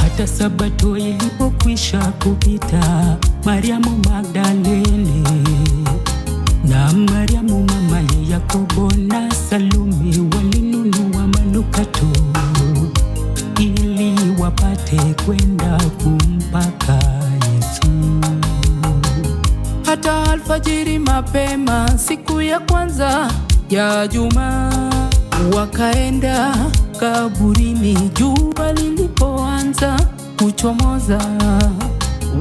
Hata Sabato ilipokwisha kupita, Mariamu Magdalene na Mariamu mamaye Yakobo na Salome walinunua manukato ili wapate kwenda kumpaka Yesu. Hata alfajiri mapema siku ya kwanza ya juma, wakaenda kaburini jua lilipoanza kuchomoza.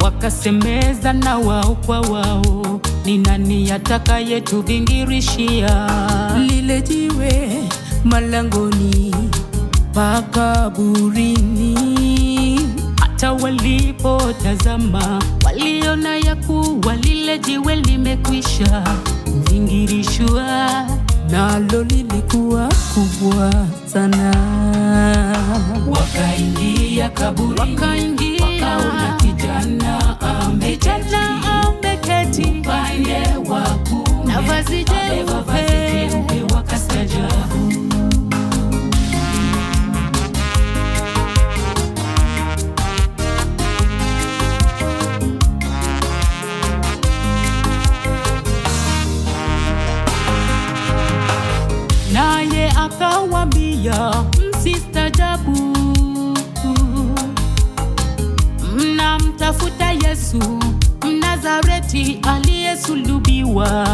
Wakasemeza na wao kwa wao, ni nani atakayetuvingirishia lile jiwe malangoni pa kaburini? Hata walipotazama waliona ya kuwa lile jiwe limekwisha kuvingirishwa, nalo lilikuwa kubwa sana. Wakaingia kaburini, wakaona kijana ameketi upande wa kuume, na vazi jeupe, wakastaajabu. Naye akawaambia, msistaajabu, mnamtafuta Yesu Mnazareti aliyesulubiwa.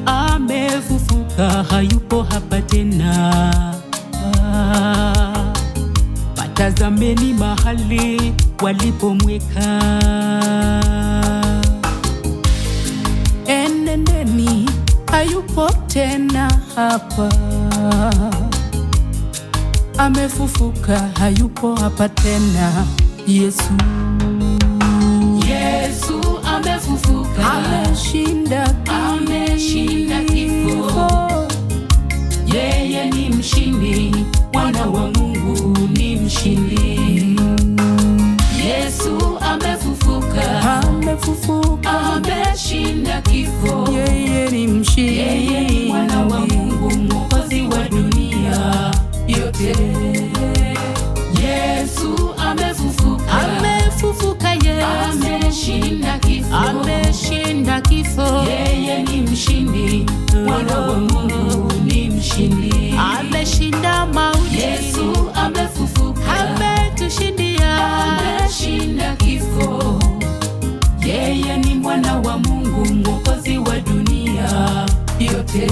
Amefufuka, hayupo hapa tena. Patazameni mahali walipomweka. Enendeni, hayupo tena hapa. Amefufuka, hayupo hapa tena. Yesu amefufuka, ameshinda kifo. Yeye ni mshindi, Mwana wa Mungu ni mshindi. Yesu amefufuka, ameshinda kifo. Yeye ni mshindi, yeye ni Mwana wa Mungu, Mwokozi wa dunia yote. Yesu amefufuka, Yesu ameshinda kifo. Yeye ni mshindi, Mwana wa Mungu ni mshindi. Ameshinda mauti. Yesu amefufuka, ametushindia. Ameshinda kifo. Yeye ni Mwana wa Mungu, Mwokozi wa dunia yote.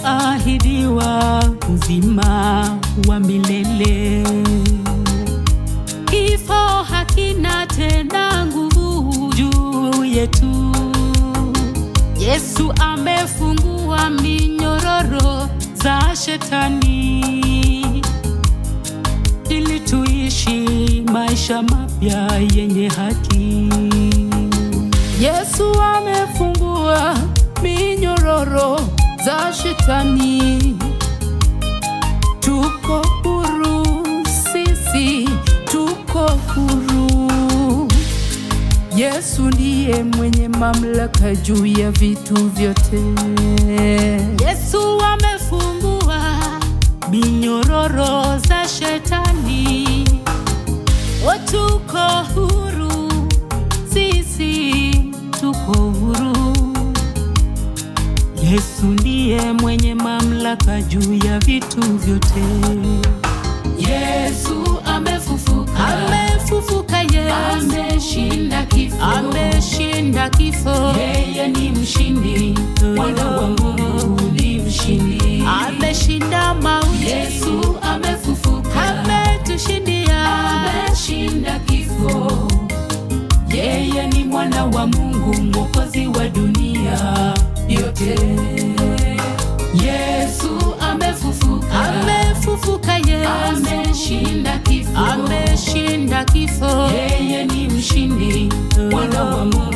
Tumeahidiwa uzima wa milele. Kifo hakina tena nguvu juu yetu. Yesu amefungua minyororo za Shetani ili tuishi maisha mapya yenye haki. Yesu amefungua minyororo za Shetani. Tuko huru, sisi tuko huru. Yesu ndiye mwenye mamlaka juu ya vitu vyote. Yesu amefungua minyororo za Shetani. Tuko huru, sisi tuko huru. Yesu ndiye mwenye mamlaka juu ya vitu vyote. Yesu amefufuka, ameshinda kifo. Yeye ni mshindi, Mwana wa Mungu ni mshindi. Ameshinda mauti. Yesu amefufuka, ametushindia. Ameshinda kifo. Yeye ni Mwana wa Mungu, Mwokozi wa dunia yote. Yesu amefufuka, Yesu ameshinda kifo. Yeye ni mshindi, Mwana wa Mungu